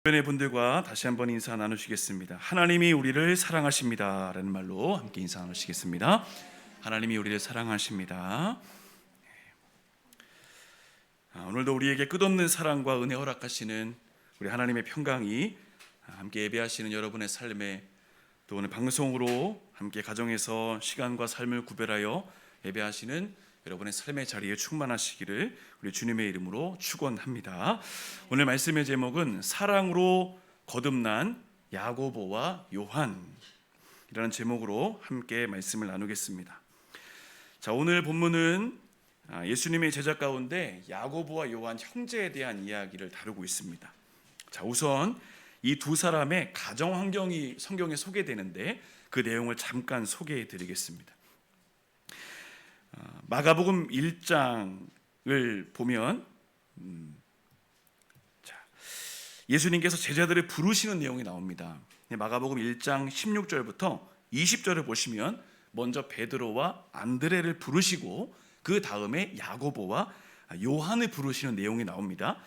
주변의 분들과 다시 한번 인사 나누시겠습니다. 하나님이 우리를 사랑하십니다 라는 말로 함께 인사 나누시겠습니다. 하나님이 우리를 사랑하십니다. 오늘도 우리에게 끝없는 사랑과 은혜 허락하시는 우리 하나님의 평강이 함께 예배하시는 여러분의 삶에, 또 오늘 방송으로 함께 가정에서 시간과 삶을 구별하여 예배하시는 여러분의 삶의 자리에 충만하시기를 우리 주님의 이름으로 축원합니다. 오늘 말씀의 제목은 사랑으로 거듭난 야고보와 요한이라는 제목으로 함께 말씀을 나누겠습니다. 자, 오늘 본문은 예수님의 제자 가운데 야고보와 요한 형제에 대한 이야기를 다루고 있습니다. 자, 우선 이 두 사람의 가정 환경이 성경에 소개되는데 그 내용을 잠깐 소개해 드리겠습니다. 마가복음 1장을 보면 예수님께서 제자들을 부르시는 내용이 나옵니다. 마가복음 1장 16절부터 20절을 보시면 먼저 베드로와 안드레를 부르시고 그 다음에 야고보와 요한을 부르시는 내용이 나옵니다.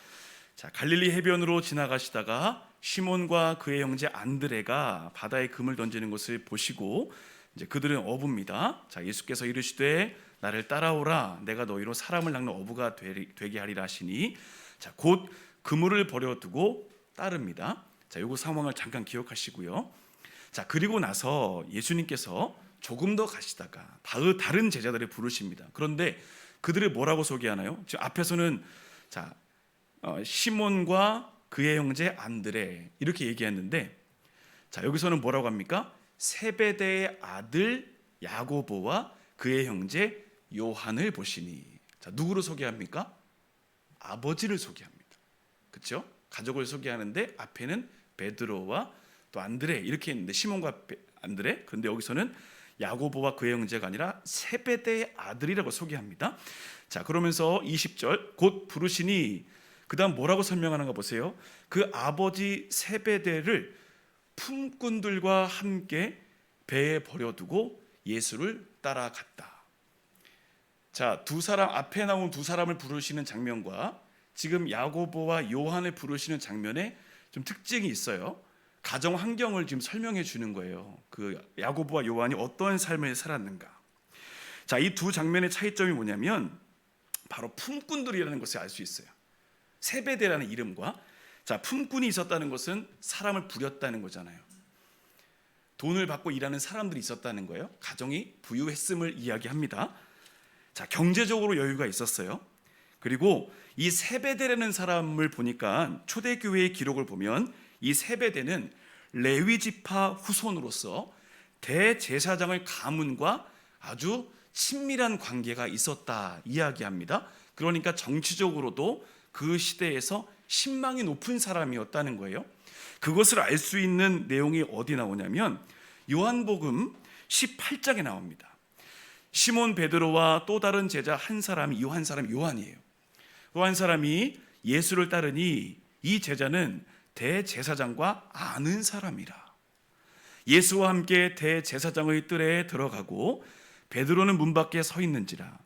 자, 갈릴리 해변으로 지나가시다가 시몬과 그의 형제 안드레가 바다에 금을 던지는 것을 보시고 이제 그들은 어부입니다. 자, 예수께서 이르시되 나를 따라오라, 내가 너희로 사람을 낚는 어부가 되게 하리라 하시니, 자, 곧 그물을 버려두고 따릅니다. 자, 요거 상황을 잠깐 기억하시고요. 자, 그리고 나서 예수님께서 조금 더 가시다가 다른 제자들을 부르십니다. 그런데 그들을 뭐라고 소개하나요? 지금 앞에서는 시몬과 그의 형제 안드레 이렇게 얘기했는데, 자, 여기서는 뭐라고 합니까? 세베대의 아들 야고보와 그의 형제 요한을 보시니. 자, 누구를 소개합니까? 아버지를 소개합니다. 그렇죠? 가족을 소개하는데 앞에는 베드로와 또 안드레 이렇게 있는데, 시몬과 안드레. 그런데 여기서는 야고보와 그의 형제가 아니라 세베대의 아들이라고 소개합니다. 자, 그러면서 20절 곧 부르시니, 그 다음 뭐라고 설명하는가 보세요. 그 아버지 세베대를 품꾼들과 함께 배에 버려두고 예수를 따라갔다. 자, 앞에 나온 두 사람을 부르시는 장면과 지금 야고보와 요한을 부르시는 장면에 좀 특징이 있어요. 가정 환경을 지금 설명해 주는 거예요. 그 야고보와 요한이 어떤 삶을 살았는가. 자, 이 두 장면의 차이점이 뭐냐면 바로 품꾼들이라는 것을 알 수 있어요. 세베대라는 이름과, 자, 품꾼이 있었다는 것은 사람을 부렸다는 거잖아요. 돈을 받고 일하는 사람들이 있었다는 거예요. 가정이 부유했음을 이야기합니다. 자, 경제적으로 여유가 있었어요. 그리고 이 세베대라는 사람을 보니까 초대교회의 기록을 보면 이 세베대는 레위 지파 후손으로서 대제사장의 가문과 아주 친밀한 관계가 있었다 이야기합니다. 그러니까 정치적으로도 그 시대에서 신망이 높은 사람이었다는 거예요. 그것을 알 수 있는 내용이 어디 나오냐면 요한복음 18장에 나옵니다. 시몬 베드로와 또 다른 제자 한 사람이 요한이에요. 또 한 사람이 예수를 따르니 이 제자는 대제사장과 아는 사람이라. 예수와 함께 대제사장의 뜰에 들어가고 베드로는 문 밖에 서 있는지라.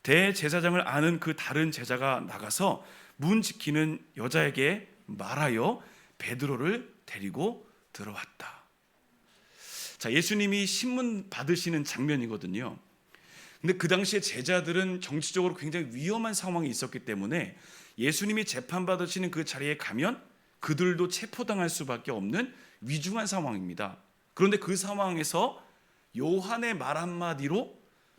대제사장을 아는 그 다른 제자가 나가서 문 지키는 여자에게 말하여 베드로를 데리고 들어왔다. 자, 예수님이 신문 받으시는 장면이거든요. 근데 그 당시에 제자들은 정치적으로 굉장히 위험한 상황이 있었기 때문에 예수님이 재판받으시는 그 자리에 가면 그들도 체포당할 수밖에 없는 위중한 상황입니다. 그런데 그 상황에서 요한의 말 한마디로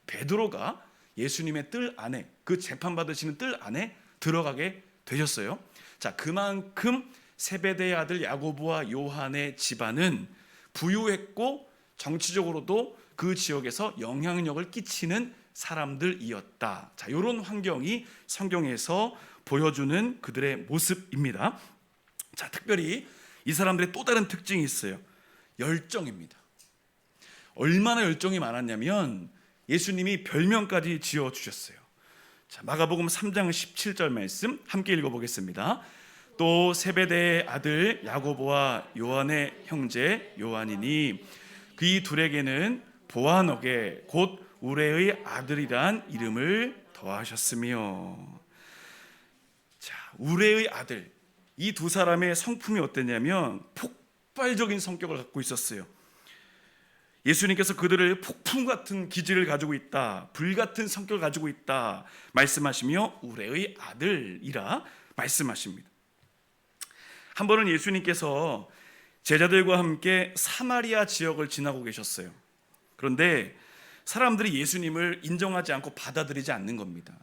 베드로가 예수님의 뜰 안에, 그 재판받으시는 뜰 안에 들어가게 되셨어요. 자, 그만큼 세베대의 아들 야고보와 요한의 집안은 부유했고 정치적으로도 그 지역에서 영향력을 끼치는 사람들이었다. 자, 이런 환경이 성경에서 보여주는 그들의 모습입니다. 자, 특별히 이 사람들의 또 다른 특징이 있어요. 열정입니다. 얼마나 열정이 많았냐면 예수님이 별명까지 지어주셨어요. 자, 마가복음 3장 17절 말씀 함께 읽어보겠습니다. 또 세베대의 아들 야고보와 요한의 형제 요한이니 그 둘에게는 보아너게 곧 우레의 아들이란 이름을 더하셨으며. 자, 우레의 아들, 이 두 사람의 성품이 어땠냐면 폭발적인 성격을 갖고 있었어요. 예수님께서 그들을 폭풍 같은 기질을 가지고 있다, 불 같은 성격을 가지고 있다 말씀하시며 우레의 아들이라 말씀하십니다. 한 번은 예수님께서 제자들과 함께 사마리아 지역을 지나고 계셨어요. 그런데 사람들이 예수님을 인정하지 않고 받아들이지 않는 겁니다.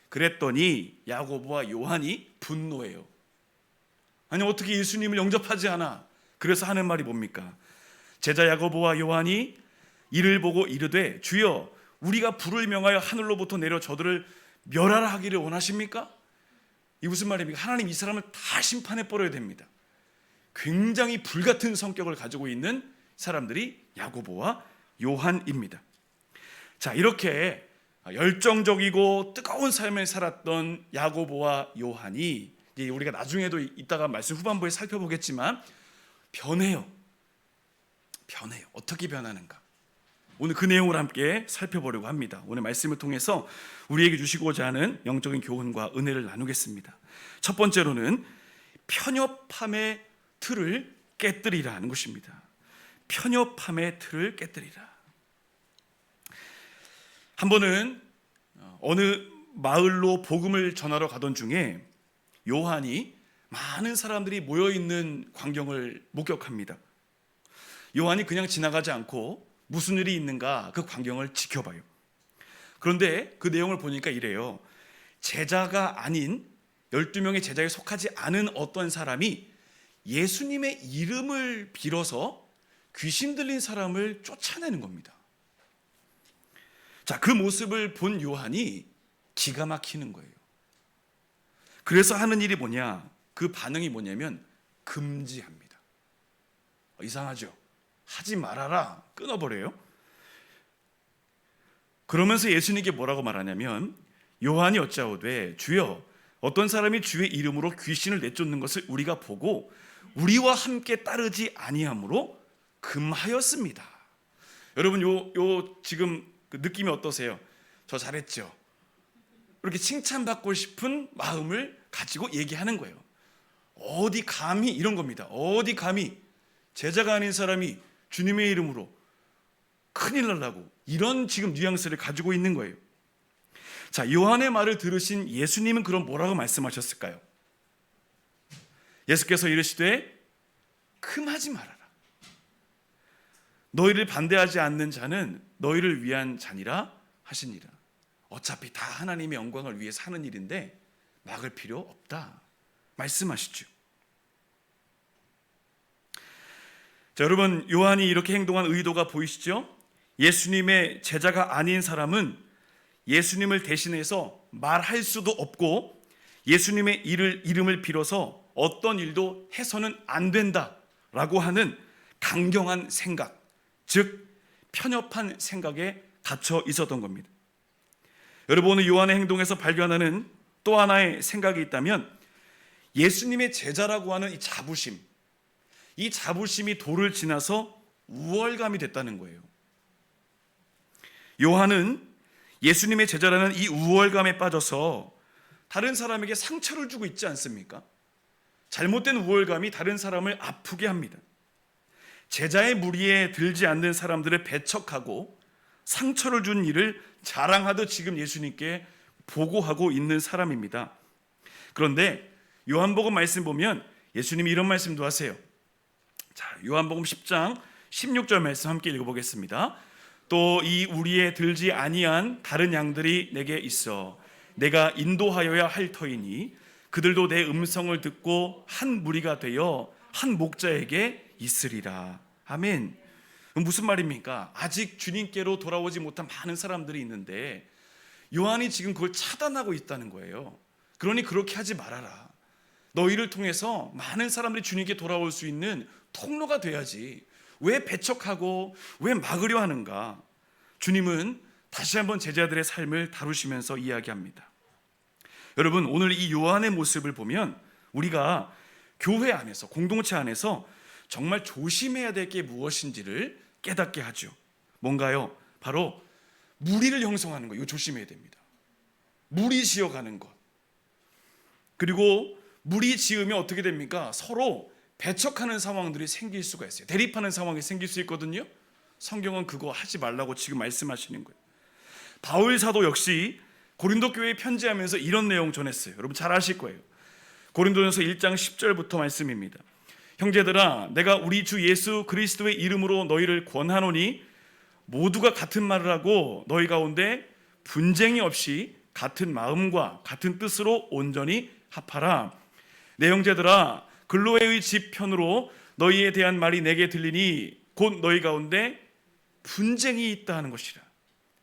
그랬더니 야고보와 요한이 분노해요. 아니 어떻게 예수님을 영접하지 않아? 그래서 하는 말이 뭡니까? 제자 야고보와 요한이 이를 보고 이르되 주여 우리가 불을 명하여 하늘로부터 내려 저들을 멸하라 하기를 원하십니까? 이 무슨 말입니까? 하나님 이 사람을 다 심판해 버려야 됩니다. 굉장히 불같은 성격을 가지고 있는 사람들이 야고보와 요한입니다. 자, 이렇게 열정적이고 뜨거운 삶을 살았던 야고보와 요한이 이제 우리가 나중에도 이따가 말씀 후반부에 살펴보겠지만 변해요. 어떻게 변하는가? 오늘 그 내용을 함께 살펴보려고 합니다. 오늘 말씀을 통해서 우리에게 주시고자 하는 영적인 교훈과 은혜를 나누겠습니다. 첫 번째로는 편협함의 틀을 깨뜨리라 하는 것입니다. 편협함의 틀을 깨뜨리라. 한 번은 어느 마을로 복음을 전하러 가던 중에 요한이 많은 사람들이 모여있는 광경을 목격합니다. 요한이 그냥 지나가지 않고 무슨 일이 있는가 그 광경을 지켜봐요. 그런데 그 내용을 보니까 이래요. 제자가 아닌 12명의 제자에 속하지 않은 어떤 사람이 예수님의 이름을 빌어서 귀신 들린 사람을 쫓아내는 겁니다. 자, 그 모습을 본 요한이 기가 막히는 거예요. 그래서 하는 일이 뭐냐? 그 반응이 뭐냐면 금지합니다. 이상하죠? 하지 말아라. 끊어버려요. 그러면서 예수님께 뭐라고 말하냐면 요한이 여짜오되 주여 어떤 사람이 주의 이름으로 귀신을 내쫓는 것을 우리가 보고 우리와 함께 따르지 아니하므로 금하였습니다. 여러분 요 지금 그 느낌이 어떠세요? 저 잘했죠? 이렇게 칭찬받고 싶은 마음을 가지고 얘기하는 거예요. 어디 감히 이런 겁니다. 어디 감히 제자가 아닌 사람이 주님의 이름으로 큰일 날라고 이런 지금 뉘앙스를 가지고 있는 거예요. 자, 요한의 말을 들으신 예수님은 그럼 뭐라고 말씀하셨을까요? 예수께서 이르시되 금하지 말아라. 너희를 반대하지 않는 자는 너희를 위한 자니라 하시니라. 어차피 다 하나님의 영광을 위해서 하는 일인데 막을 필요 없다 말씀하시죠. 자, 여러분 요한이 이렇게 행동한 의도가 보이시죠? 예수님의 제자가 아닌 사람은 예수님을 대신해서 말할 수도 없고 예수님의 이름을 빌어서 어떤 일도 해서는 안 된다라고 하는 강경한 생각, 즉 편협한 생각에 갇혀 있었던 겁니다. 여러분 오늘 요한의 행동에서 발견하는 또 하나의 생각이 있다면 예수님의 제자라고 하는 이 자부심이 도를 지나서 우월감이 됐다는 거예요. 요한은 예수님의 제자라는 이 우월감에 빠져서 다른 사람에게 상처를 주고 있지 않습니까? 잘못된 우월감이 다른 사람을 아프게 합니다. 제자의 무리에 들지 않는 사람들을 배척하고 상처를 준 일을 자랑하듯 지금 예수님께 보고하고 있는 사람입니다. 그런데 요한복음 말씀 보면 예수님이 이런 말씀도 하세요. 자, 요한복음 10장 16절 말씀 함께 읽어보겠습니다. 또 이 우리에 들지 아니한 다른 양들이 내게 있어 내가 인도하여야 할 터이니 그들도 내 음성을 듣고 한 무리가 되어 한 목자에게 있으리라. 아멘. 무슨 말입니까? 아직 주님께로 돌아오지 못한 많은 사람들이 있는데 요한이 지금 그걸 차단하고 있다는 거예요. 그러니 그렇게 하지 말아라. 너희를 통해서 많은 사람들이 주님께 돌아올 수 있는 통로가 돼야지. 왜 배척하고 왜 막으려 하는가? 주님은 다시 한번 제자들의 삶을 다루시면서 이야기합니다. 여러분 오늘 이 요한의 모습을 보면 우리가 교회 안에서 공동체 안에서 정말 조심해야 될 게 무엇인지를 깨닫게 하죠. 뭔가요? 바로 무리를 형성하는 거. 이거 조심해야 됩니다. 무리 지어가는 것. 그리고 무리 지으면 어떻게 됩니까? 서로 배척하는 상황들이 생길 수가 있어요. 대립하는 상황이 생길 수 있거든요. 성경은 그거 하지 말라고 지금 말씀하시는 거예요. 바울 사도 역시 고린도 교회에 편지하면서 이런 내용 전했어요. 여러분 잘 아실 거예요. 고린도전서 1장 10절부터 말씀입니다. 형제들아, 내가 우리 주 예수 그리스도의 이름으로 너희를 권하노니 모두가 같은 말을 하고 너희 가운데 분쟁이 없이 같은 마음과 같은 뜻으로 온전히 합하라. 내 형제들아, 글로에의 집 편으로 너희에 대한 말이 내게 들리니 곧 너희 가운데 분쟁이 있다 하는 것이라.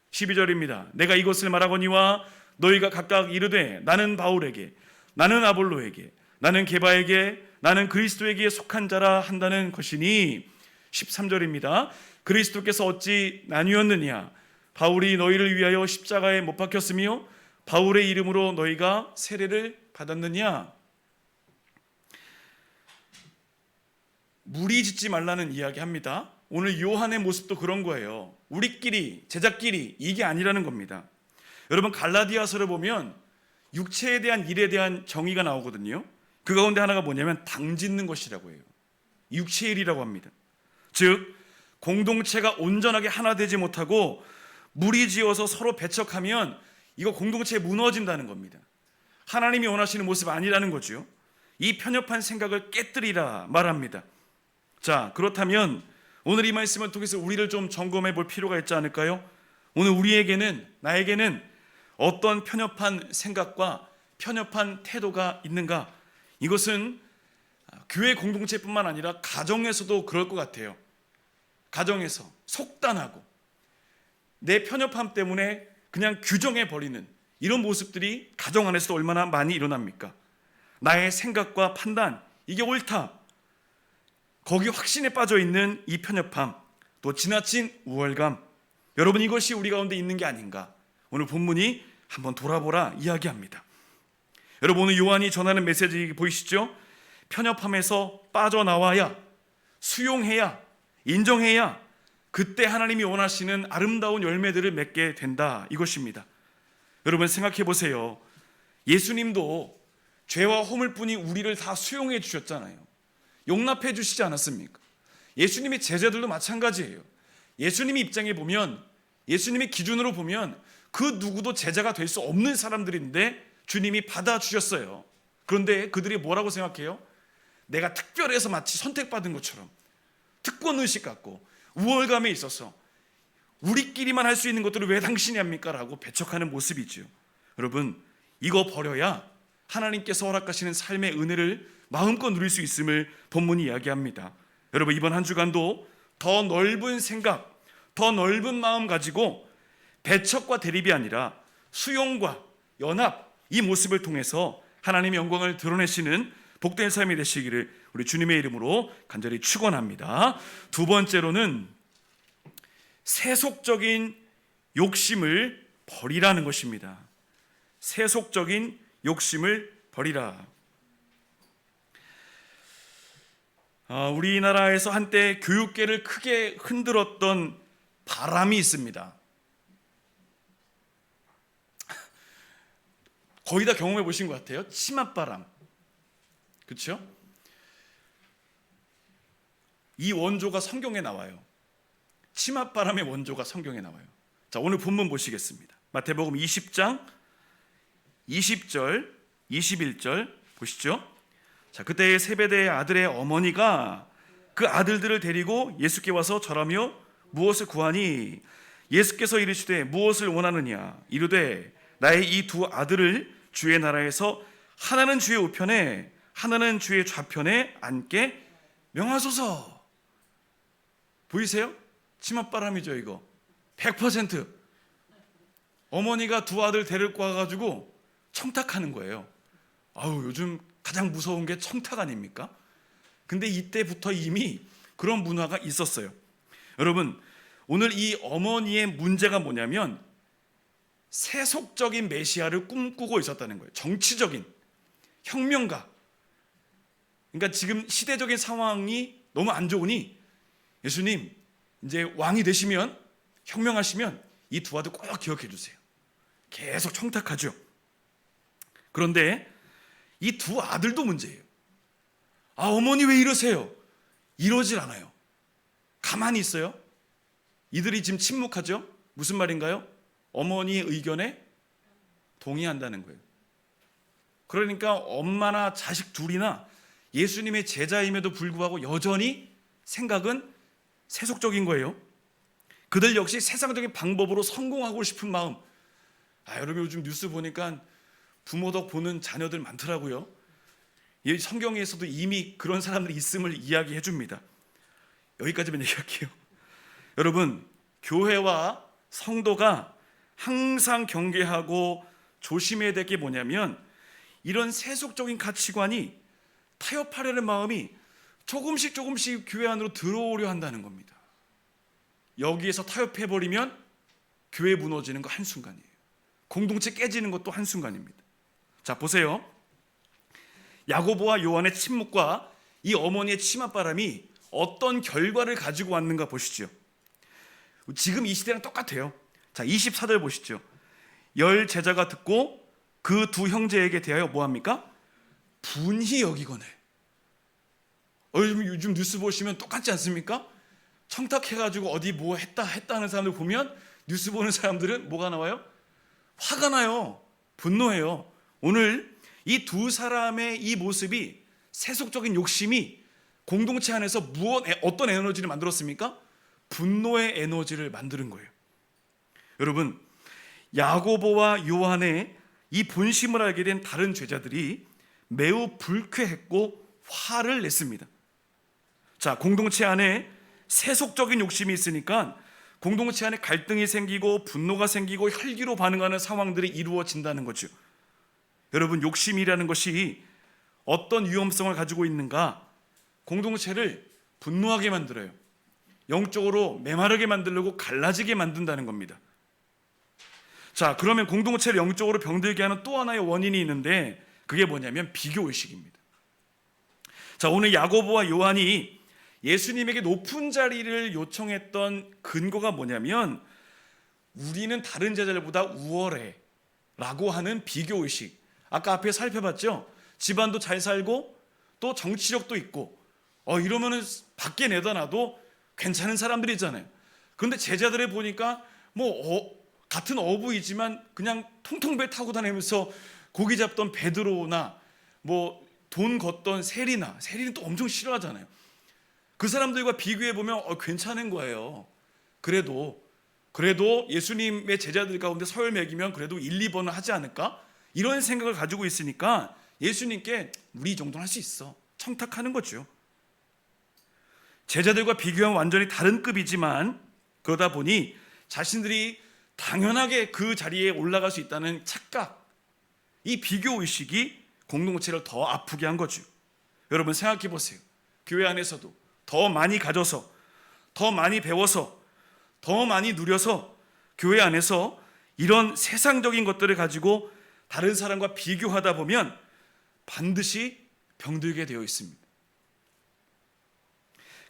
12절입니다. 내가 이것을 말하거니와 너희가 각각 이르되 나는 바울에게, 나는 아볼로에게, 나는 게바에게, 나는 그리스도에게 속한 자라 한다는 것이니. 13절입니다. 그리스도께서 어찌 나뉘었느냐? 바울이 너희를 위하여 십자가에 못 박혔으며 바울의 이름으로 너희가 세례를 받았느냐? 무리 짓지 말라는 이야기합니다. 오늘 요한의 모습도 그런 거예요. 우리끼리, 제자끼리 이게 아니라는 겁니다. 여러분 갈라디아서를 보면 육체에 대한 일에 대한 정의가 나오거든요. 그 가운데 하나가 뭐냐면 당 짓는 것이라고 해요. 육체의 일이라고 합니다. 즉 공동체가 온전하게 하나 되지 못하고 무리 지어서 서로 배척하면 이거 공동체에 무너진다는 겁니다. 하나님이 원하시는 모습 아니라는 거죠. 이 편협한 생각을 깨뜨리라 말합니다. 자, 그렇다면 오늘 이 말씀을 통해서 우리를 좀 점검해 볼 필요가 있지 않을까요? 오늘 우리에게는, 나에게는 어떤 편협한 생각과 편협한 태도가 있는가? 이것은 교회 공동체뿐만 아니라 가정에서도 그럴 것 같아요. 가정에서 속단하고 내 편협함 때문에 그냥 규정해 버리는 이런 모습들이 가정 안에서도 얼마나 많이 일어납니까? 나의 생각과 판단, 이게 옳다, 거기 확신에 빠져 있는 이 편협함, 또 지나친 우월감, 여러분 이것이 우리 가운데 있는 게 아닌가? 오늘 본문이 한번 돌아보라 이야기합니다. 여러분 오늘 요한이 전하는 메시지 보이시죠? 편협함에서 빠져나와야, 수용해야, 인정해야 그때 하나님이 원하시는 아름다운 열매들을 맺게 된다, 이것입니다. 여러분 생각해 보세요. 예수님도 죄와 허물뿐이 우리를 다 수용해 주셨잖아요. 용납해 주시지 않았습니까? 예수님의 제자들도 마찬가지예요. 예수님의 입장에 보면, 예수님의 기준으로 보면 그 누구도 제자가 될 수 없는 사람들인데 주님이 받아주셨어요. 그런데 그들이 뭐라고 생각해요? 내가 특별해서 마치 선택받은 것처럼 특권의식 갖고 우월감에 있어서 우리끼리만 할 수 있는 것들을 왜 당신이 합니까? 라고 배척하는 모습이죠. 여러분 이거 버려야 하나님께서 허락하시는 삶의 은혜를 마음껏 누릴 수 있음을 본문이 이야기합니다. 여러분 이번 한 주간도 더 넓은 생각, 더 넓은 마음 가지고 배척과 대립이 아니라 수용과 연합, 이 모습을 통해서 하나님의 영광을 드러내시는 복된 삶이 되시기를 우리 주님의 이름으로 간절히 축원합니다. 두 번째로는 세속적인 욕심을 버리라는 것입니다. 세속적인 욕심을 버리라. 우리나라에서 한때 교육계를 크게 흔들었던 바람이 있습니다. 거의 다 경험해 보신 것 같아요. 치맛바람. 그렇죠? 이 원조가 성경에 나와요. 치맛바람의 원조가 성경에 나와요. 자, 오늘 본문 보시겠습니다. 마태복음 20장 20절 21절 보시죠. 자, 그때 세베대의 아들의 어머니가 그 아들들을 데리고 예수께 와서 절하며 무엇을 구하니? 예수께서 이르시되 무엇을 원하느냐? 이르되 나의 이 두 아들을 주의 나라에서 하나는 주의 우편에 하나는 주의 좌편에 앉게 명하소서. 보이세요? 치맛바람이죠 이거. 100% 어머니가 두 아들 데리고 와가지고 청탁하는 거예요. 아우 요즘 가장 무서운 게 청탁 아닙니까? 근데 이때부터 이미 그런 문화가 있었어요. 여러분 오늘 이 어머니의 문제가 뭐냐면 세속적인 메시아를 꿈꾸고 있었다는 거예요. 정치적인 혁명가. 그러니까 지금 시대적인 상황이 너무 안 좋으니 예수님 이제 왕이 되시면, 혁명하시면 이 두 아들 꼭 기억해 주세요. 계속 청탁하죠. 그런데 이 두 아들도 문제예요. 어머니 왜 이러세요? 이러질 않아요. 가만히 있어요. 이들이 지금 침묵하죠? 무슨 말인가요? 어머니의 의견에 동의한다는 거예요. 그러니까 엄마나 자식 둘이나 예수님의 제자임에도 불구하고 여전히 생각은 세속적인 거예요. 그들 역시 세상적인 방법으로 성공하고 싶은 마음. 여러분 요즘 뉴스 보니까 부모 덕 보는 자녀들 많더라고요. 성경에서도 이미 그런 사람들이 있음을 이야기해 줍니다. 여기까지만 얘기할게요. 여러분, 교회와 성도가 항상 경계하고 조심해야 될 게 뭐냐면 이런 세속적인 가치관이 타협하려는 마음이 조금씩 교회 안으로 들어오려 한다는 겁니다. 여기에서 타협해버리면 교회 무너지는 거 한순간이에요. 공동체 깨지는 것도 한순간입니다. 자, 보세요. 야고보와 요한의 침묵과 이 어머니의 치맛바람이 어떤 결과를 가지고 왔는가 보시죠. 지금 이 시대랑 똑같아요. 자, 24절 보시죠. 열 제자가 듣고 그 두 형제에게 대하여 뭐합니까? 분히 여기거늘. 요즘 뉴스 보시면 똑같지 않습니까? 청탁해가지고 어디 뭐 했다 하는 사람들 보면 뉴스 보는 사람들은 뭐가 나와요? 화가 나요. 분노해요. 오늘 이 두 사람의 이 모습이 세속적인 욕심이 공동체 안에서 어떤 에너지를 만들었습니까? 분노의 에너지를 만드는 거예요. 여러분, 야고보와 요한의 이 본심을 알게 된 다른 제자들이 매우 불쾌했고 화를 냈습니다. 자, 공동체 안에 세속적인 욕심이 있으니까 공동체 안에 갈등이 생기고 분노가 생기고 혈기로 반응하는 상황들이 이루어진다는 거죠. 여러분, 욕심이라는 것이 어떤 위험성을 가지고 있는가? 공동체를 분노하게 만들어요. 영적으로 메마르게 만들려고 갈라지게 만든다는 겁니다. 자, 그러면 공동체를 영적으로 병들게 하는 또 하나의 원인이 있는데 그게 뭐냐면 비교의식입니다. 자, 오늘 야고보와 요한이 예수님에게 높은 자리를 요청했던 근거가 뭐냐면 우리는 다른 제자들보다 우월해 라고 하는 비교의식. 아까 앞에 살펴봤죠? 집안도 잘 살고 또 정치력도 있고 이러면은 밖에 내다 놔도 괜찮은 사람들이잖아요. 그런데 제자들을 보니까 같은 어부이지만 그냥 통통배 타고 다니면서 고기 잡던 베드로나 돈 걷던 세리는 또 엄청 싫어하잖아요. 그 사람들과 비교해 보면 괜찮은 거예요. 그래도 예수님의 제자들 가운데 서열 매기면 그래도 1, 2번은 하지 않을까? 이런 생각을 가지고 있으니까 예수님께 우리 이 정도는 할 수 있어. 청탁하는 거죠. 제자들과 비교하면 완전히 다른 급이지만 그러다 보니 자신들이 당연하게 그 자리에 올라갈 수 있다는 착각, 이 비교의식이 공동체를 더 아프게 한 거죠. 여러분 생각해 보세요. 교회 안에서도 더 많이 가져서, 더 많이 배워서, 더 많이 누려서 교회 안에서 이런 세상적인 것들을 가지고 다른 사람과 비교하다 보면 반드시 병들게 되어 있습니다.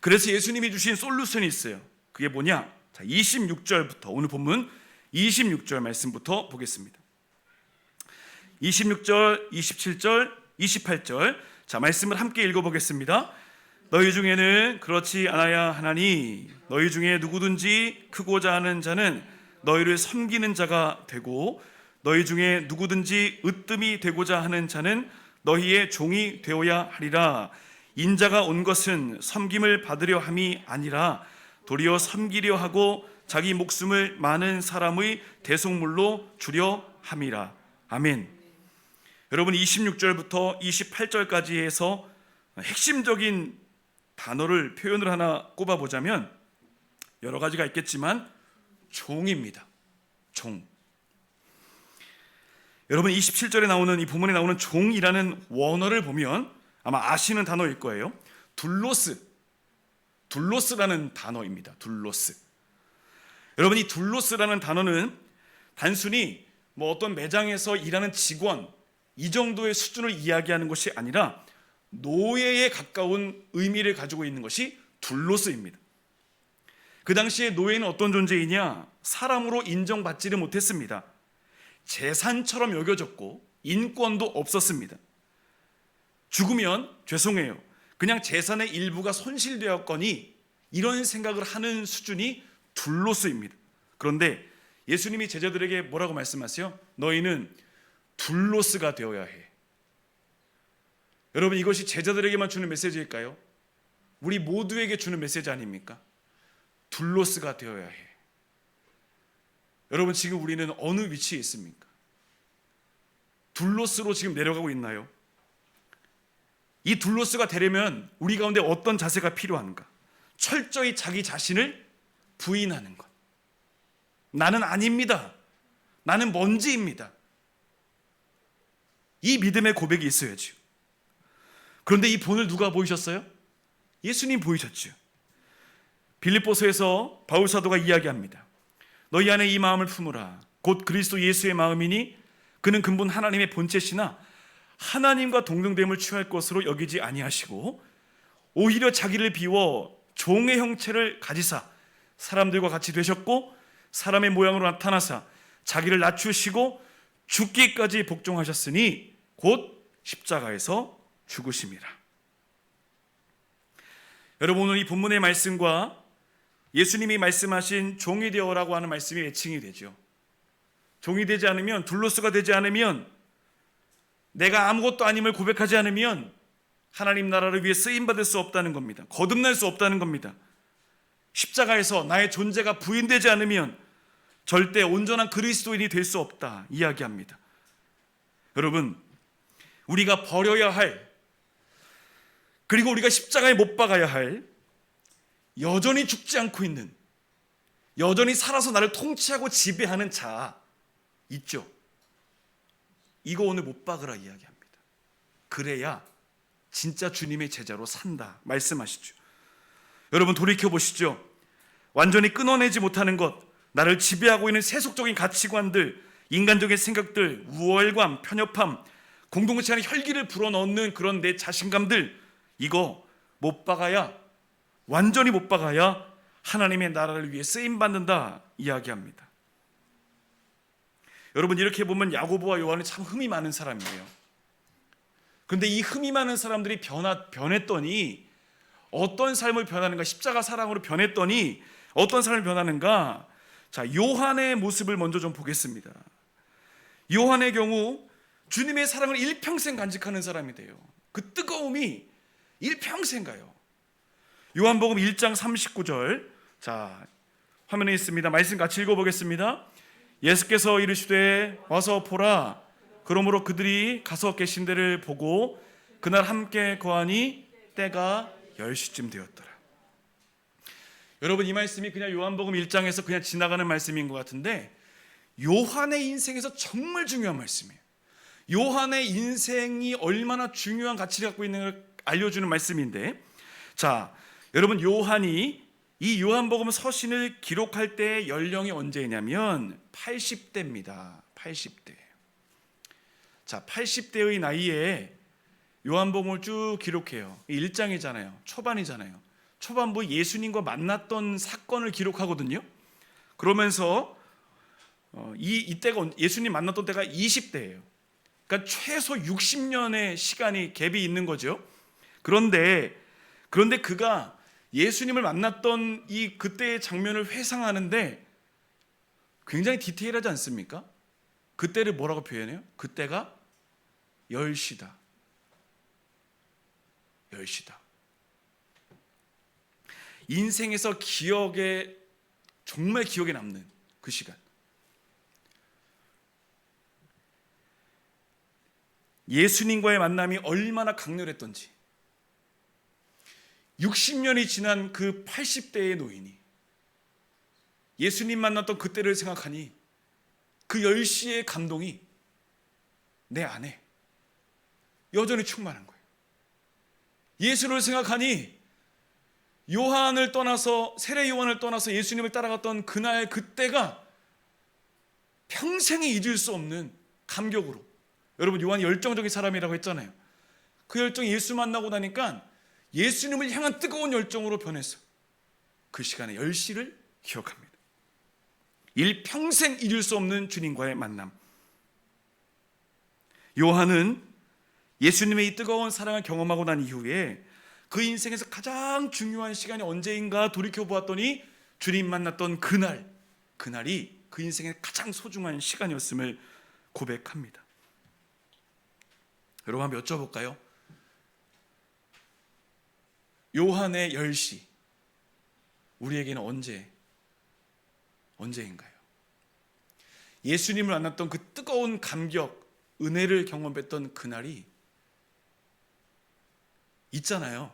그래서 예수님이 주신 솔루션이 있어요. 그게 뭐냐? 자, 26절부터 오늘 본문 26절 말씀부터 보겠습니다. 26절, 27절, 28절 자, 말씀을 함께 읽어보겠습니다. 너희 중에는 그렇지 않아야 하나니 너희 중에 누구든지 크고자 하는 자는 너희를 섬기는 자가 되고 너희 중에 누구든지 으뜸이 되고자 하는 자는 너희의 종이 되어야 하리라. 인자가 온 것은 섬김을 받으려 함이 아니라 도리어 섬기려 하고 자기 목숨을 많은 사람의 대속물로 주려 함이라. 아멘. 여러분 26절부터 28절까지 해서 핵심적인 단어를 표현을 하나 꼽아보자면 여러 가지가 있겠지만 종입니다. 종. 여러분 27절에 나오는 이 본문에 나오는 종이라는 원어를 보면 아마 아시는 단어일 거예요. 둘로스라는 단어입니다. 둘로스. 여러분 이 둘로스라는 단어는 단순히 어떤 매장에서 일하는 직원 이 정도의 수준을 이야기하는 것이 아니라 노예에 가까운 의미를 가지고 있는 것이 둘로스입니다. 그 당시에 노예는 어떤 존재이냐? 사람으로 인정받지를 못했습니다. 재산처럼 여겨졌고 인권도 없었습니다. 죽으면 죄송해요, 그냥 재산의 일부가 손실되었거니, 이런 생각을 하는 수준이 둘로스입니다. 그런데 예수님이 제자들에게 뭐라고 말씀하세요? 너희는 둘로스가 되어야 해. 여러분, 이것이 제자들에게만 주는 메시지일까요? 우리 모두에게 주는 메시지 아닙니까? 둘로스가 되어야 해. 여러분, 지금 우리는 어느 위치에 있습니까? 둘로스로 지금 내려가고 있나요? 이 둘로스가 되려면 우리 가운데 어떤 자세가 필요한가? 철저히 자기 자신을 부인하는 것. 나는 아닙니다. 나는 먼지입니다. 이 믿음의 고백이 있어야죠. 그런데 이 본을 누가 보이셨어요? 예수님 보이셨죠. 빌립보서에서 바울 사도가 이야기합니다. 너희 안에 이 마음을 품으라. 곧 그리스도 예수의 마음이니 그는 근본 하나님의 본체시나 하나님과 동등됨을 취할 것으로 여기지 아니하시고 오히려 자기를 비워 종의 형체를 가지사 사람들과 같이 되셨고 사람의 모양으로 나타나사 자기를 낮추시고 죽기까지 복종하셨으니 곧 십자가에서 죽으심이라. 여러분, 오늘 이 본문의 말씀과 예수님이 말씀하신 종이 되어라고 하는 말씀이 매칭이 되죠. 종이 되지 않으면, 둘로스가 되지 않으면, 내가 아무것도 아님을 고백하지 않으면 하나님 나라를 위해 쓰임받을 수 없다는 겁니다. 거듭날 수 없다는 겁니다. 십자가에서 나의 존재가 부인되지 않으면 절대 온전한 그리스도인이 될 수 없다 이야기합니다. 여러분, 우리가 버려야 할, 그리고 우리가 십자가에 못 박아야 할, 여전히 죽지 않고 있는, 여전히 살아서 나를 통치하고 지배하는 자 있죠. 이거 오늘 못 박으라 이야기합니다. 그래야 진짜 주님의 제자로 산다 말씀하시죠. 여러분, 돌이켜보시죠. 완전히 끊어내지 못하는 것, 나를 지배하고 있는 세속적인 가치관들, 인간적인 생각들, 우월감, 편협함, 공동체 안에 혈기를 불어넣는 그런 내 자신감들, 이거 못 박아야, 완전히 못 박아야 하나님의 나라를 위해 쓰임받는다 이야기합니다. 여러분, 이렇게 보면 야고보와 요한은 참 흠이 많은 사람이에요. 그런데 이 흠이 많은 사람들이 변했더니 어떤 삶을 변하는가? 십자가 사랑으로 변했더니 어떤 삶을 변하는가? 자, 요한의 모습을 먼저 좀 보겠습니다. 요한의 경우 주님의 사랑을 일평생 간직하는 사람이 돼요. 그 뜨거움이 일평생 가요. 요한복음 1장 39절, 자, 화면에 있습니다. 말씀 같이 읽어보겠습니다. 예수께서 이르시되 와서 보라. 그러므로 그들이 가서 계신 데를 보고 그날 함께 거하니 때가 10시쯤 되었더라. 여러분, 이 말씀이 그냥 요한복음 1장에서 그냥 지나가는 말씀인 것 같은데 요한의 인생에서 정말 중요한 말씀이에요. 요한의 인생이 얼마나 중요한 가치를 갖고 있는가를 알려주는 말씀인데, 자, 여러분, 요한이 이 요한복음 서신을 기록할 때의 연령이 언제냐면 80대입니다. 80대. 자, 80대의 나이에 요한복음을 쭉 기록해요. 1장이잖아요. 초반이잖아요. 초반부 예수님과 만났던 사건을 기록하거든요. 그러면서 이때가, 예수님 만났던 때가 20대예요. 그러니까 최소 60년의 시간이 갭이 있는 거죠. 그런데 그가 예수님을 만났던 이 그때의 장면을 회상하는데 굉장히 디테일하지 않습니까? 그때를 뭐라고 표현해요? 그때가 10시다. 10시다. 인생에서 정말 기억에 남는 그 시간. 예수님과의 만남이 얼마나 강렬했던지, 60년이 지난 그 80대의 노인이 예수님 만났던 그때를 생각하니 그 10시의 감동이 내 안에 여전히 충만한 거예요. 예수를 생각하니 요한을 떠나서, 세례 요한을 떠나서 예수님을 따라갔던 그날 그때가 평생에 잊을 수 없는 감격으로, 여러분, 요한이 열정적인 사람이라고 했잖아요. 그 열정이 예수 만나고 나니까 예수님을 향한 뜨거운 열정으로 변해서 그 시간에 10시를 기억합니다. 일평생 잊을 수 없는 주님과의 만남. 요한은 예수님의 이 뜨거운 사랑을 경험하고 난 이후에 그 인생에서 가장 중요한 시간이 언제인가 돌이켜보았더니 주님 만났던 그날이 그 인생의 가장 소중한 시간이었음을 고백합니다. 여러분 한번 여쭤볼까요? 요한의 10시 우리에게는 언제인가요? 예수님을 만났던 그 뜨거운 감격, 은혜를 경험했던 그날이 있잖아요.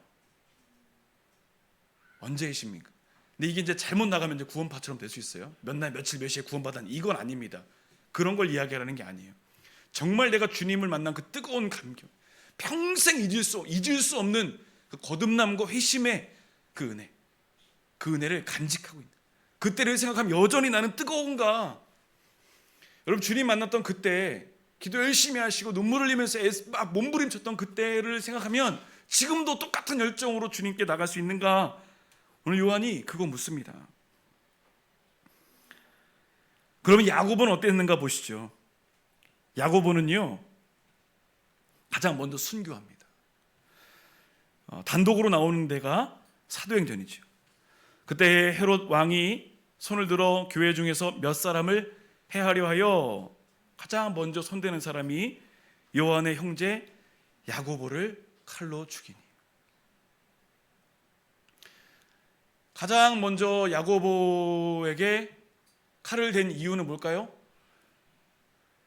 언제이십니까? 근데 이게 이제 잘못 나가면 이제 구원파처럼 될 수 있어요. 몇 날 며칠 몇 시에 구원받았니? 이건 아닙니다. 그런 걸 이야기하라는 게 아니에요. 정말 내가 주님을 만난 그 뜨거운 감격, 평생 잊을 수 없는 그 거듭남과 회심의 그 은혜를 간직하고 있는, 그때를 생각하면 여전히 나는 뜨거운가. 여러분 주님 만났던 그때 기도 열심히 하시고 눈물 흘리면서 막 몸부림쳤던 그때를 생각하면 지금도 똑같은 열정으로 주님께 나갈 수 있는가? 오늘 요한이 그거 묻습니다. 그러면 야고보는 어땠는가 보시죠. 야고보는요 가장 먼저 순교합니다. 단독으로 나오는 데가 사도행전이죠. 그때 헤롯 왕이 손을 들어 교회 중에서 몇 사람을 해하려 하여 가장 먼저 손대는 사람이 요한의 형제 야고보를 칼로 죽이니, 가장 먼저 야고보에게 칼을 댄 이유는 뭘까요?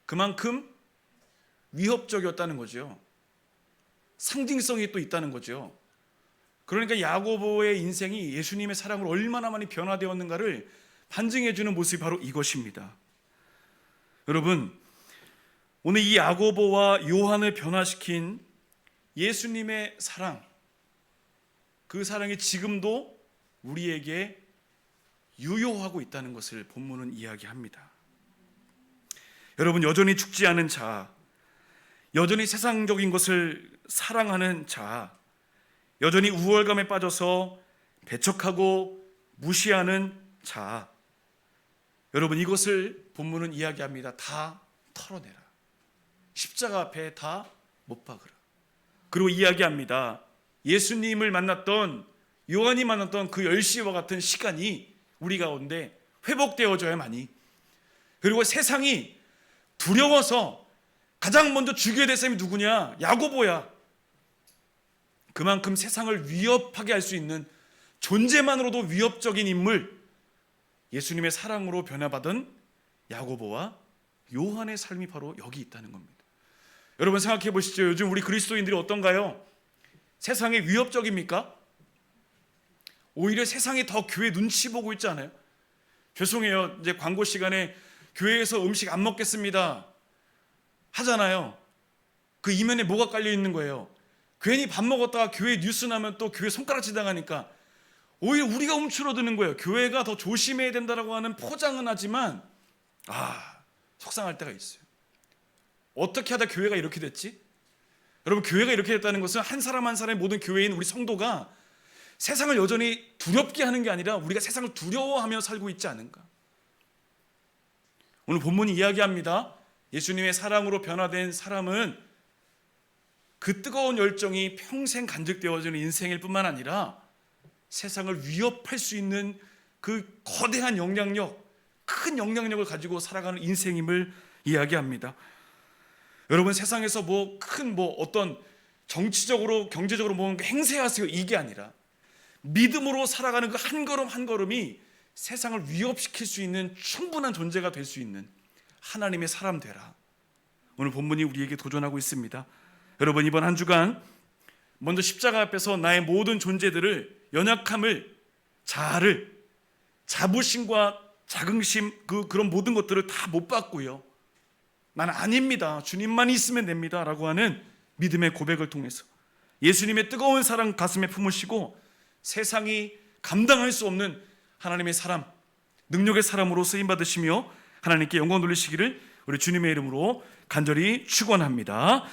그만큼 위협적이었다는 거죠. 상징성이 또 있다는 거죠. 그러니까 야고보의 인생이 예수님의 사랑으로 얼마나 많이 변화되었는가를 반증해주는 모습이 바로 이것입니다. 여러분, 오늘 이 야고보와 요한을 변화시킨 예수님의 사랑, 그 사랑이 지금도 우리에게 유효하고 있다는 것을 본문은 이야기합니다. 여러분, 여전히 죽지 않은 자, 여전히 세상적인 것을 사랑하는 자, 여전히 우월감에 빠져서 배척하고 무시하는 자, 여러분 이것을 본문은 이야기합니다. 다 털어내라. 십자가 앞에 다 못 박으라. 그리고 이야기합니다. 예수님을 만났던, 요한이 만났던 그 10시와 같은 시간이 우리 가운데 회복되어져야만이, 그리고 세상이 두려워서 가장 먼저 죽여야 될 사람이 누구냐? 야고보야. 그만큼 세상을 위협하게 할 수 있는, 존재만으로도 위협적인 인물, 예수님의 사랑으로 변화받은 야고보와 요한의 삶이 바로 여기 있다는 겁니다. 여러분 생각해 보시죠. 요즘 우리 그리스도인들이 어떤가요? 세상에 위협적입니까? 오히려 세상이 더 교회 눈치 보고 있지 않아요? 죄송해요, 이제 광고 시간에 교회에서 음식 안 먹겠습니다 하잖아요. 그 이면에 뭐가 깔려 있는 거예요? 괜히 밥 먹었다가 교회 뉴스 나면 또 교회 손가락질 당하니까 오히려 우리가 움츠러드는 거예요. 교회가 더 조심해야 된다라고 하는 포장은 하지만 속상할 때가 있어요. 어떻게 하다 교회가 이렇게 됐지? 여러분, 교회가 이렇게 됐다는 것은 한 사람 한 사람의 모든 교회인 우리 성도가 세상을 여전히 두렵게 하는 게 아니라 우리가 세상을 두려워하며 살고 있지 않은가? 오늘 본문이 이야기합니다. 예수님의 사랑으로 변화된 사람은 그 뜨거운 열정이 평생 간직되어지는 인생일 뿐만 아니라 세상을 위협할 수 있는 그 거대한 영향력, 큰 영향력을 가지고 살아가는 인생임을 이야기합니다. 여러분, 세상에서 어떤 정치적으로 경제적으로 뭔가 행세하세요 이게 아니라 믿음으로 살아가는 그 한 걸음 한 걸음이 세상을 위협시킬 수 있는 충분한 존재가 될 수 있는 하나님의 사람 되라. 오늘 본문이 우리에게 도전하고 있습니다. 여러분, 이번 한 주간 먼저 십자가 앞에서 나의 모든 존재들을, 연약함을, 자아를, 자부심과 자긍심, 그런 모든 것들을 다 못 받고요, 나는 아닙니다, 주님만 있으면 됩니다 라고 하는 믿음의 고백을 통해서 예수님의 뜨거운 사랑 가슴에 품으시고 세상이 감당할 수 없는 하나님의 사람, 능력의 사람으로 쓰임받으시며 하나님께 영광 돌리시기를 우리 주님의 이름으로 간절히 축원합니다.